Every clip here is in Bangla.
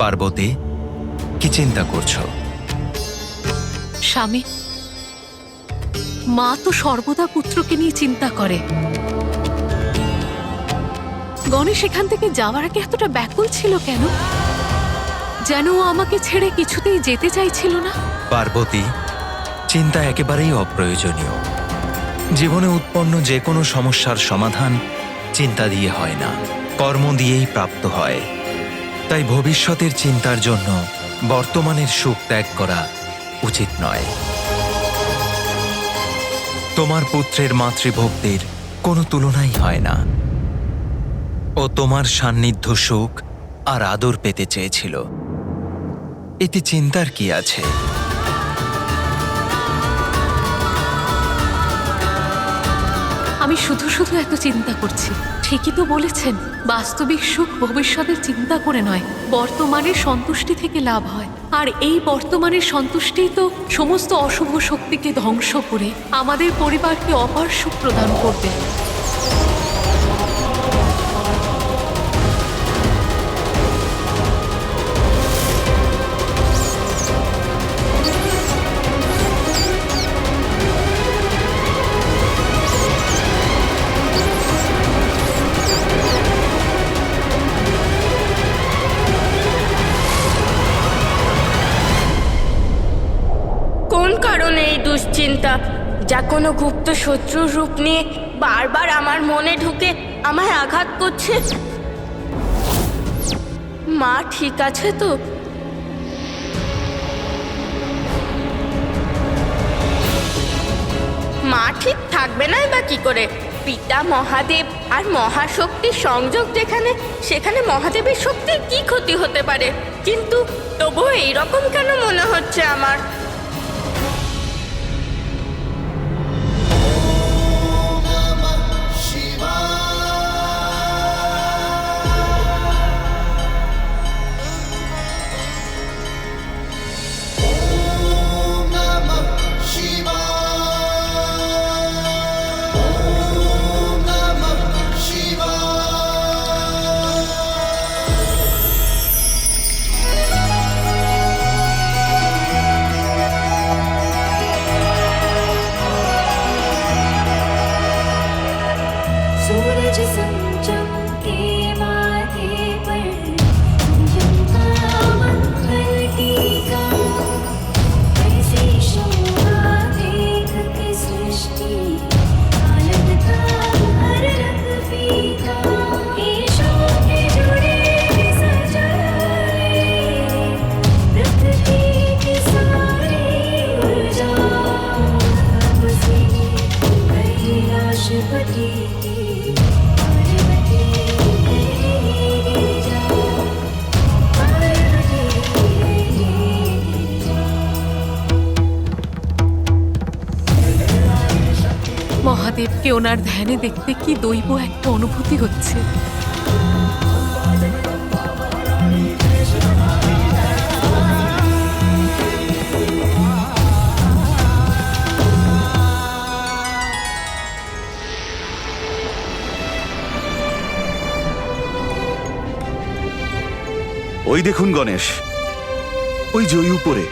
পার্বতী, কি চিন্তা করছো? স্বামী, মা তো সর্বদা পুত্রকে নিয়ে চিন্তা করে। গণেশ এখান থেকে যাওয়ার আগে এতটা ব্যাকুল ছিল কেন? যেন ও আমাকে ছেড়ে কিছুতেই যেতে চাইছিল না। পার্বতী, চিন্তা একেবারেই অপ্রয়োজনীয়। জীবনে উৎপন্ন যে কোনো সমস্যার সমাধান চিন্তা দিয়ে হয় না, কর্ম দিয়েই প্রাপ্ত হয়। তাই ভবিষ্যতের চিন্তার জন্য বর্তমানের সুখ ত্যাগ করা উচিত নয়। তোমার পুত্রের মাতৃভক্তির কোনো তুলনাই হয় না। ও তোমার সান্নিধ্য, সুখ আর আদর পেতে চেয়েছিল। এতে চিন্তার কি আছে? আমি শুধু শুধু এত চিন্তা করছি। ঠিকই তো বলেছেন, বাস্তবিক সুখ ভবিষ্যতের চিন্তা করে নয়, বর্তমানের সন্তুষ্টি থেকে লাভ হয়। আর এই বর্তমানের সন্তুষ্টিই তো সমস্ত অশুভ শক্তিকে ধ্বংস করে আমাদের পরিবারকে অপার সুখ প্রদান করবে। কোন কারণে এই দুশ্চিন্তা, যা কোনো গুপ্ত শত্রুর রূপ নিয়ে বারবার আমার মনে ঢুকে আমায় আঘাত করছে? মা ঠিক আছে তো? মা ঠিক থাকবে না বা কি করে? পিতা মহাদেব আর মহাশক্তির সংযোগ যেখানে, সেখানে মহাদেবের শক্তির কি ক্ষতি হতে পারে? কিন্তু তবুও এইরকম কেন মনে হচ্ছে আমার? सूरज संचम के माथे पर चमका मंगल टीका, ऐसी शोभा देख के सृष्टि आनंद का हर रंग फीका। ईशों के जुड़े सजाए प्रकृति की सारी ऊर्जा, उसी कैलाशपति মহাদেবকে ওনার ধ্যানে দেখতে কি দৈব একটা অনুভূতি হচ্ছে। ওই দেখুন গণেশ, ওই জয়ী উপরে,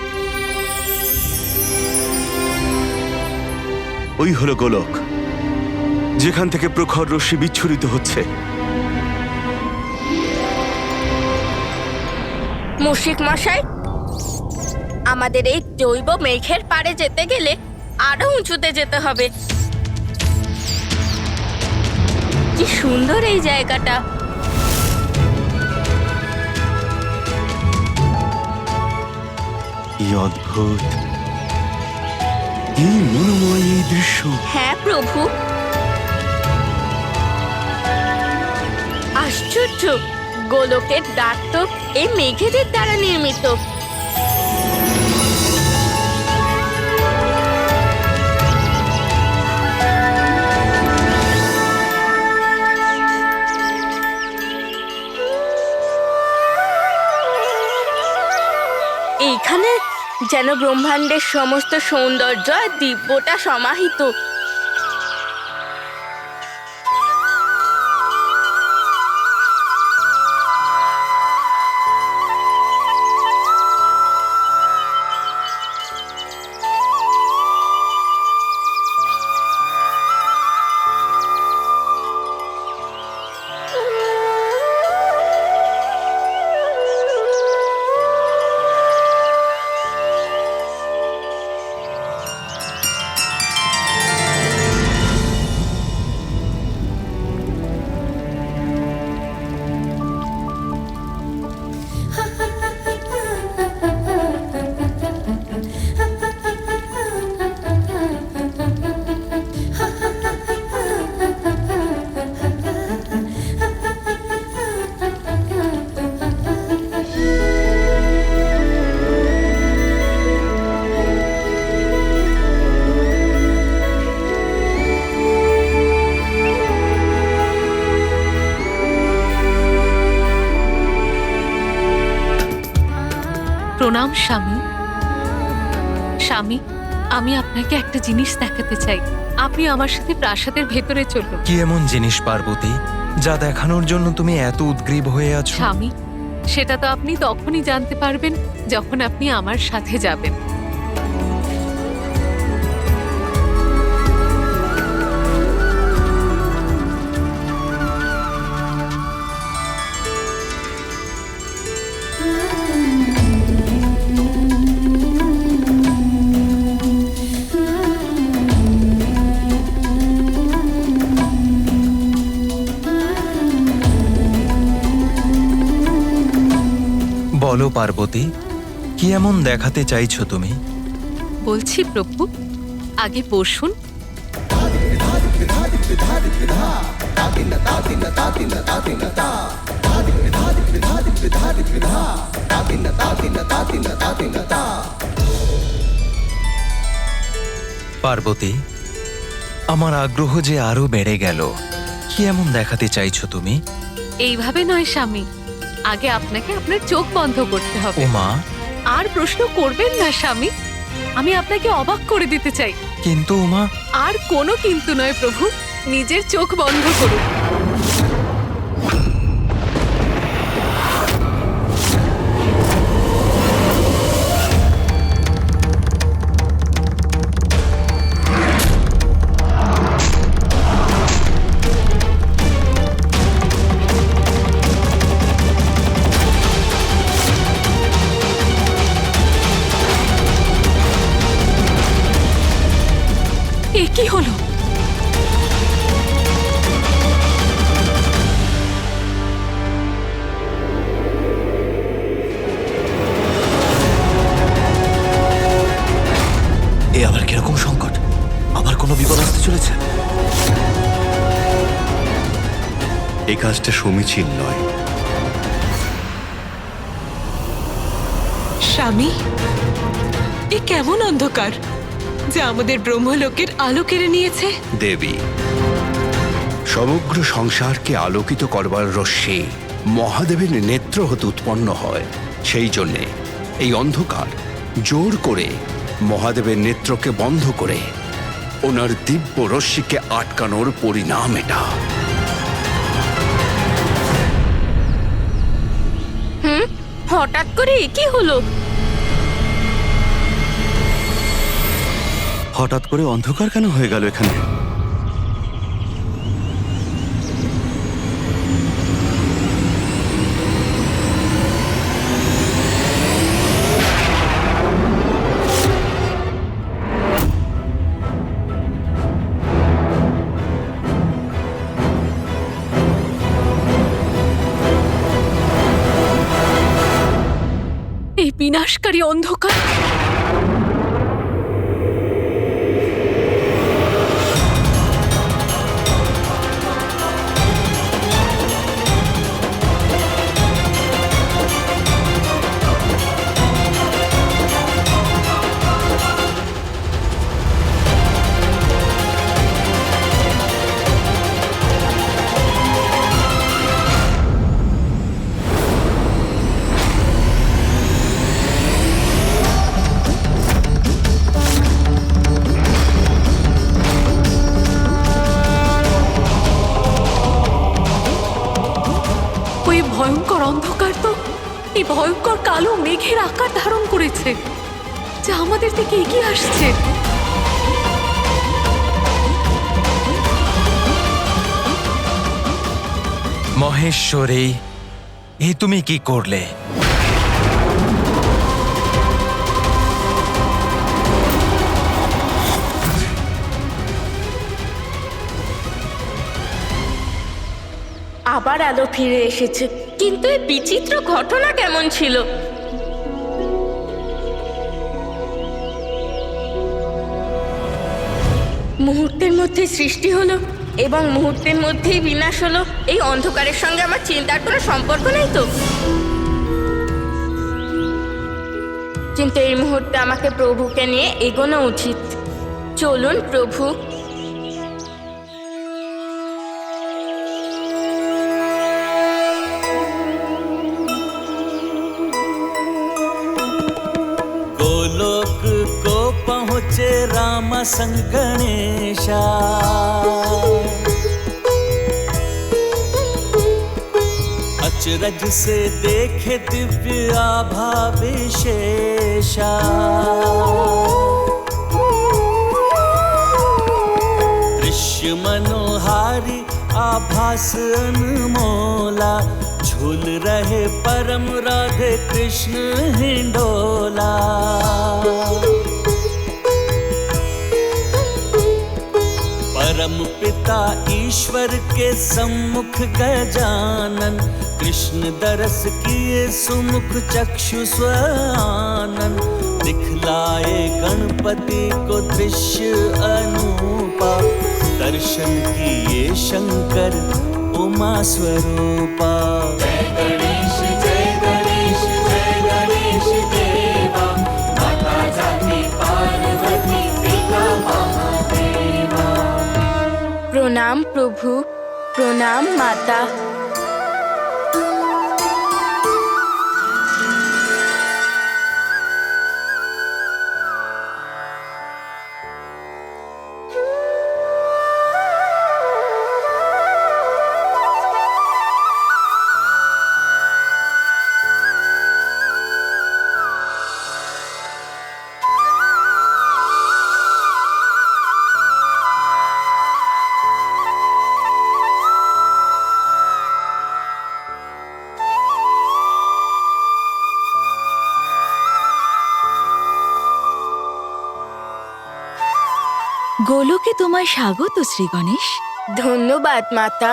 ওই হলো গোলক, যেখান থেকে প্রখর রশ্মি বিচ্ছুরিত হচ্ছে। মুশিক মশাই, আমাদের এই জৈব মেঘের পাড়ে যেতে গেলে আরো উঁচুতে যেতে হবে। কি সুন্দর এই জায়গাটা! কি অদ্ভুত, কি মনোময় এই দৃশ্য! হ্যাঁ প্রভু, আশ্চর্য! গোলকের দ্বার তো এই মেঘেদের দ্বারা নির্মিত। এইখানে যেন ব্রহ্মাণ্ডের সমস্ত সৌন্দর্য আর দিব্যটা সমাহিত। প্রণাম স্বামী। স্বামী, আমি আপনাকে একটা জিনিস দেখাতে চাই। আপনি আমার সাথে প্রাসাদের ভেতরে চলুন। কি এমন জিনিস পার্বতী যা দেখানোর জন্য তুমি এত উদ্গ্রীব হয়ে আছো? স্বামী, সেটা তো আপনি তখনই জানতে পারবেন যখন আপনি আমার সাথে যাবেন। বলো পার্বতী, কি এমন দেখাতে চাইছো তুমি? বলছি প্রভু, আগে বসুন। পার্বতী, আমার আগ্রহ যে আরো বেড়ে গেল। কি এমন দেখাতে চাইছো তুমি? এইভাবে নয় স্বামী, আগে আপনাকে আপনার চোখ বন্ধ করতে হবে। ওমা, আর প্রশ্ন করবেন না স্বামী, আমি আপনাকে অবাক করে দিতে চাই। কিন্তু ওমা, আর কোনো কিন্তু নয় প্রভু, নিজের চোখ বন্ধ করুন। এ কি হলো? এ আবার কিরকম সংকট? আবার কোনো বিপদ আসতে চলেছে? এই কাজটা সমীচীন নয়। স্বামী, এ কেমন অন্ধকার যে আমাদের ব্রহ্মলোকের আলো কেড়ে নিয়েছে? দেবী, সমগ্র সংসারকে আলোকিত করবার রশ্মি মহাদেবের নেত্র হতে উৎপন্ন হয়। সেই জন্যে এই অন্ধকার জোর করে মহাদেবের নেত্রকে বন্ধ করে ওনার দিব্য রশ্মিকে আটকানোর পরিণাম এটা। হঠাৎ করে এ কি হলো? হঠাৎ করে অন্ধকার কেন হয়ে গেল এখানে? এই বিনাশকারী অন্ধকার! ওই ভয়ঙ্কর অন্ধকার তো এই ভয়ঙ্কর কালো মেঘের আকার ধারণ করেছে, যা আমাদের দিকে এগিয়ে আসছে। মহেশ্বরী, এ তুমি কি করলে? আবার আলো ফিরে এসেছে, কিন্তু এই বিচিত্র ঘটনা কেমন ছিল? মুহূর্তের মধ্যে সৃষ্টি হলো এবং মুহূর্তের মধ্যেই বিনাশ হলো। এই অন্ধকারের সঙ্গে আমার চিন্তার কোনো সম্পর্ক নেই তো। কিন্তু এই মুহূর্তে আমাকে প্রভুকে নিয়ে এগোনো উচিত। চলুন প্রভু। राम संगणेशा अचरज से देखे दिव्य आभा विशेषा दृश्य मनोहारी आभास अनमोला झूल रहे परम राधे कृष्ण हिंडोला परम पिता ईश्वर के सम्मुख गजानन कृष्ण दरस किए सुमुख चक्षु स्वानन दिखलाए गणपति को दृश्य अनूपा दर्शन किए शंकर उमा स्वरूपा जय गणेश देवा माता जाति पार्वती पिता महादेवा। प्रणाम प्रभु, प्रणाम माता। গোলকে তোমায় স্বাগত শ্রী গণেশ। ধন্যবাদ মাতা।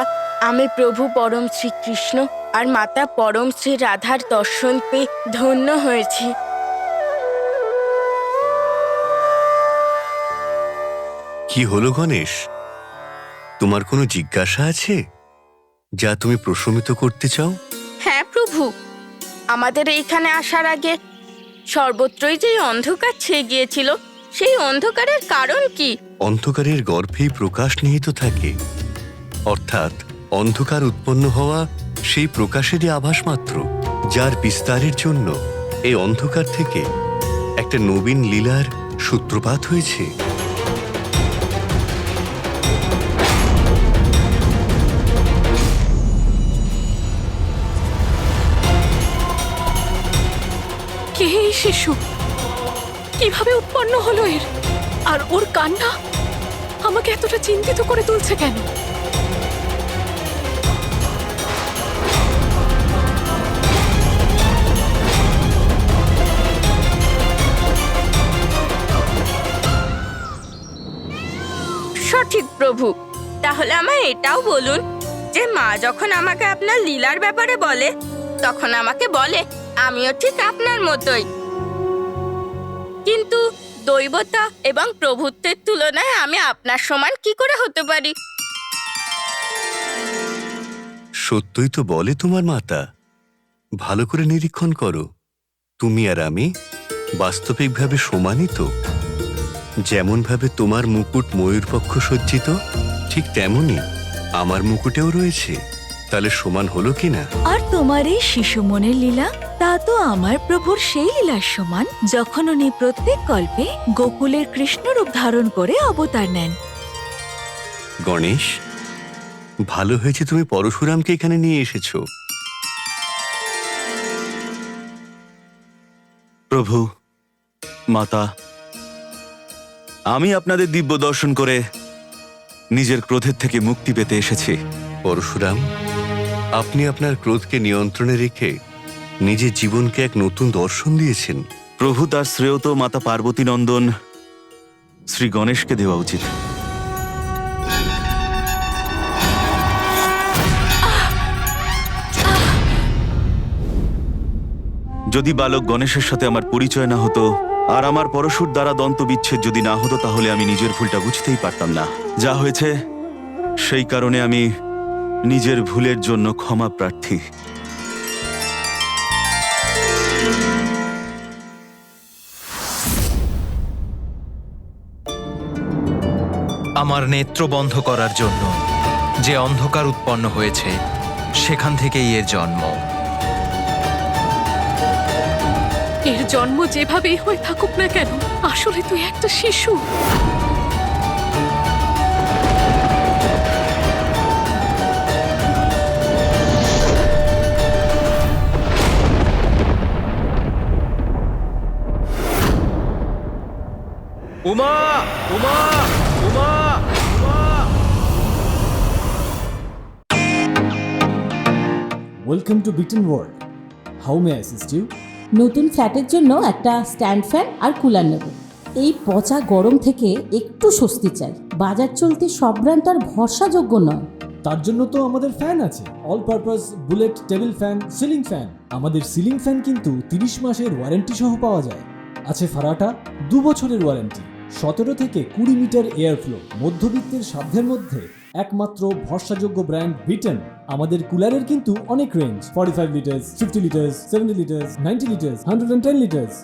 আমি প্রভু পরম শ্রীকৃষ্ণ আর মাতা পরম শ্রী রাধার দর্শন পেয়ে ধন্য হয়েছি। কি হলো গণেশ, তোমার কোনো জিজ্ঞাসা আছে যা তুমি প্রশমিত করতে চাও? হ্যাঁ প্রভু, আমাদের এইখানে আসার আগে সর্বত্রই যে অন্ধকার ছেয়ে গিয়েছিল, সেই অন্ধকারের কারণ কি? অন্ধকারের গর্ভেই প্রকাশ নিহিত থাকে, অর্থাৎ অন্ধকার উৎপন্ন হওয়া সেই প্রকাশেরই আভাস মাত্র, যার বিস্তারের জন্য এই অন্ধকার থেকে একটা নবীন লীলার সূত্রপাত হয়েছে। কে এই শিশু? কিভাবে উৎপন্ন হলো এর? আর ওর কান্না আমাকে এতটা চিন্তিত করে তুলছে কেন? সঠিক প্রভু। তাহলে আমায় এটাও বলুন যে মা যখন আমাকে আপনার লীলার ব্যাপারে বলে, তখন আমাকে বলে আমিও ঠিক আপনার মতোই, কিন্তু দৈবতা এবং প্রভুত্বের তুলনায় আমি আপনার সমান কি করে হতে পারি? সত্যই তো বলে তোমার মাতা। ভালো করে নিরীক্ষণ করো, তুমি আর আমি বাস্তবিকভাবে সমানই তো। যেমনভাবে তোমার মুকুট ময়ূরপক্ষ সজ্জিত, ঠিক তেমনি আমার মুকুটেও রয়েছে। তাহলে সমান হলো কিনা? আর তোমার এই শিশু মনের লীলা, তা তো আমার প্রভুর সেই লীলার সমান, যখন উনি প্রত্যেক কল্পে গোকুলের কৃষ্ণরূপ ধারণ করে অবতার নেন। গণেশ, ভালো হয়েছে তুমি পরশুরামকে এখানে নিয়ে এসেছো। প্রভু, মাতা, আমি আপনাদের দিব্য দর্শন করে নিজের ক্রোধের থেকে মুক্তি পেতে এসেছি। পরশুরাম, আপনি আপনার ক্রোধকে নিয়ন্ত্রণে রেখে নিজের জীবনকে এক নতুন দর্শন দিয়েছেন। প্রভু তার শ্রেয় তো মাতা পার্বতী নন্দন শ্রী গণেশকে দেওয়া উচিত। যদি বালক গণেশের সাথে আমার পরিচয় না হতো আর আমার পরশুর দ্বারা দন্ত বিচ্ছেদ যদি না হতো, তাহলে আমি নিজের ভুলটা বুঝতেই পারতাম না। যা হয়েছে সেই কারণে আমি নিজের ভুলের জন্য ক্ষমা প্রার্থী। আমার নেত্র বন্ধ করার জন্য যে অন্ধকার উৎপন্ন হয়েছে, সেখান থেকেই এর জন্ম। এর জন্ম যেভাবেই হয়ে থাকুক না কেন, আসলে তুই একটা শিশু। উমা উমা উমা welcome to Bitten world. How may assist you? নতুন ফ্ল্যাটের জন্য একটা স্ট্যান্ড ফ্যান আর কুলার নেব। এই পচা গরম থেকে একটু স্বস্তি চাই। বাজার চলতে সব ব্র্যান্ড আর ভরসাযোগ্য নয়। তার জন্য তো আমাদের ফ্যান আছে, all purpose bullet table fan, ceiling fan. আমাদের সিলিং ফ্যান কিন্তু 30 মাসের ওয়ারেন্টি সহ পাওয়া যায়। আছে ফারাটা 2 বছরের ওয়ারেন্টি, 17 থেকে 20 মিটার এয়ার ফ্লো, মধ্যবিত্তের সাধ্যের মধ্যে একমাত্র ভরসাযোগ্য ব্র্যান্ড বিটেন। আমাদের কুলারের কিন্তু অনেক range, 45 litres, 50 litres, 70 litres, 90 litres, 110 litres.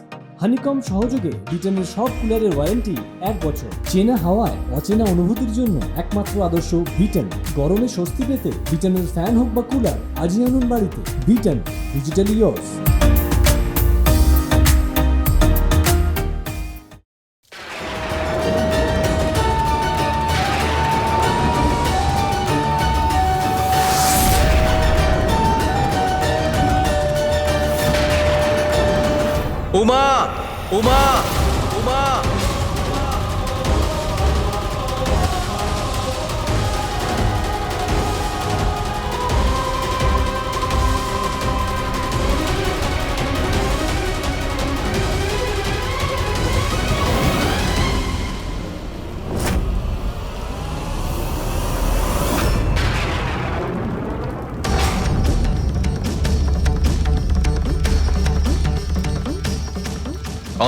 Honeycomb সহযোগে বিটেনের সব কুলারের ওয়ারেন্টি 1 বছর। চেনা হাওয়ায় অচেনা অনুভূতির জন্য একমাত্র আদর্শ বিটেন। গরমে স্বস্তি পেতে বিটেনের ফ্যান হোক বা কুলার, আজই আনুন বাড়িতে। Beaten, digitally yours. উমা উমা উমা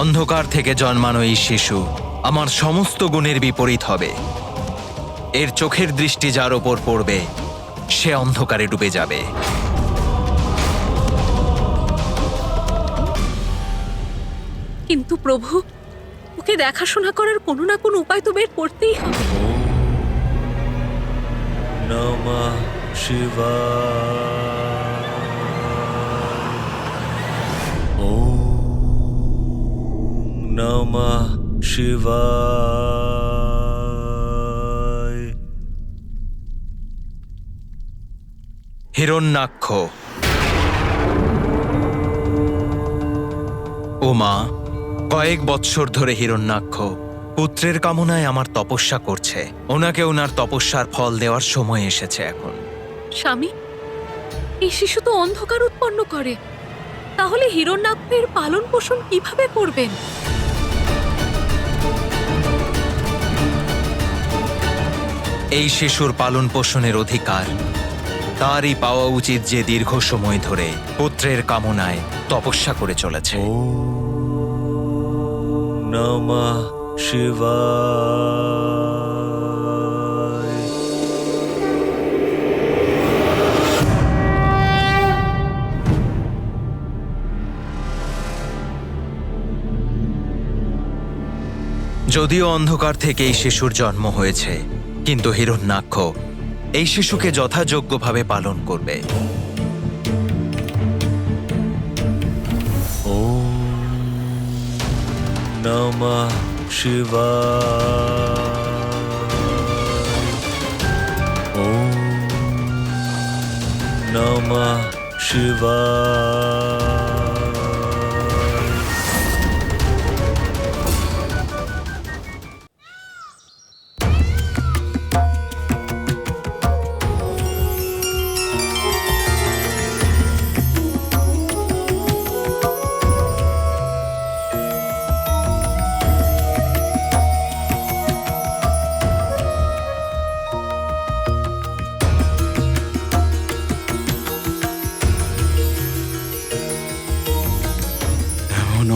অন্ধকার থেকে জন্মানো এই শিশু আমার সমস্ত গুণের বিপরীত হবে। এর চোখের দৃষ্টি যার ওপর পড়বে সে অন্ধকারে ডুবে যাবে। কিন্তু প্রভু, ওকে দেখাশোনা করার কোনো না কোনো উপায় তো বের করতেই হবে। নমঃ শিবায়। ওম নমঃ শিবায়। হিরণ্যাক্ষ। উমা কয়েক বৎসর ধরে হিরণ্যাক্ষ পুত্রের কামনায় আমার তপস্যা করছে। ওনাকে ওনার তপস্যার ফল দেওয়ার সময় এসেছে এখন। স্বামী, এই শিশু তো অন্ধকার উৎপন্ন করে, তাহলে হিরণ্যাক্ষের পালন পোষণ কিভাবে করবেন? এই শিশুর পালন পোষণের অধিকার তারই পাওয়া উচিত, যে দীর্ঘ সময় ধরে পুত্রের কামনায় তপস্যা করে চলেছে। নমঃ শিবায়। যদিও অন্ধকার থেকে এই শিশুর জন্ম হয়েছে, কিন্তু হিরণ্যাক্ষ এই শিশুকে যথাযোগ্যভাবে পালন করবে। ওম নমঃ শিবায়। ওম নমঃ শিবায়।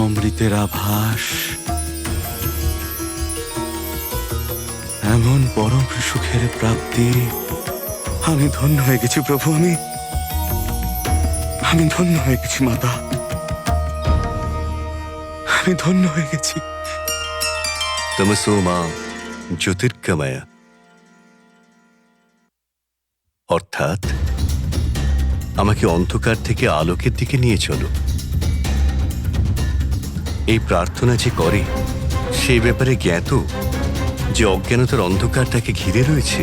অমৃতের আভাস, এমন পরম সুখের প্রাপ্তি। আমি ধন্য হয়ে গেছি প্রভু, আমি ধন্য হয়ে গেছি মাতা, আমি ধন্য হয়ে গেছি। তমসো মা জ্যোতির্গময়, অর্থাৎ আমাকে অন্ধকার থেকে আলোকের দিকে নিয়ে চলো। এই প্রার্থনা যে করে সেই ব্যাপারে জ্ঞাত যে অজ্ঞানতার অন্ধকার তাকে ঘিরে রয়েছে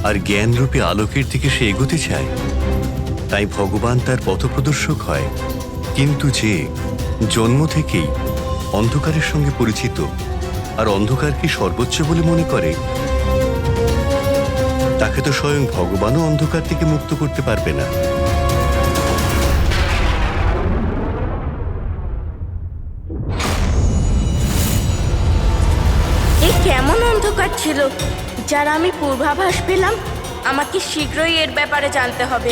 আর জ্ঞানরূপী আলোকের দিকে সে এগোতে চায়, তাই ভগবান তার পথপ্রদর্শক হয়। কিন্তু যে জন্ম থেকেই অন্ধকারের সঙ্গে পরিচিত আর অন্ধকারকে সর্বোচ্চ বলে মনে করে, তাকে তো স্বয়ং ভগবানও অন্ধকার থেকে মুক্ত করতে পারবে না। এই কেমন অন্ধকার ছিল যার আমি পূর্বাভাস পেলাম? আমাকে শীঘ্রই এর ব্যাপারে জানতে হবে।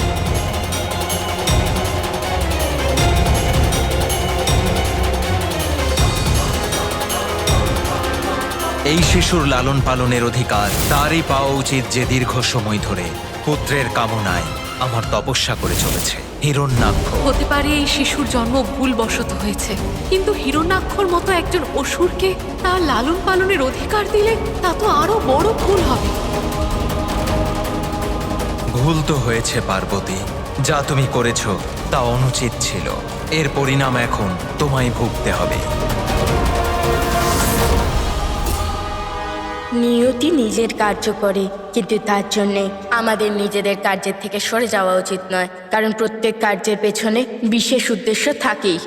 এই শিশুর লালন পালনের অধিকার তারই পাওয়া উচিত, যে দীর্ঘ সময় ধরে পুত্রের কামনায় আমার তপস্যা করে চলেছে। হিরণ্যাক্ষ। হতে পারে এই শিশুর জন্ম ভুলবশত হয়েছে, কিন্তু হিরণ্যাক্ষর মতো একজন অসুরকে তার লালন পালনের অধিকার দিলে তা তো আরো বড় ভুল হবে। ভুল তো হয়েছে পার্বতী, যা তুমি করেছ তা অনুচিত ছিল। এর পরিণাম এখন তোমায় ভুগতে হবে। নিয়তি নিজের কার্য করে, কিন্তু তার জন্যে আমাদের নিজেদের কার্যের থেকে সরে যাওয়া উচিত নয়, কারণ প্রত্যেক কার্যের পেছনে বিশেষ উদ্দেশ্য থাকেই।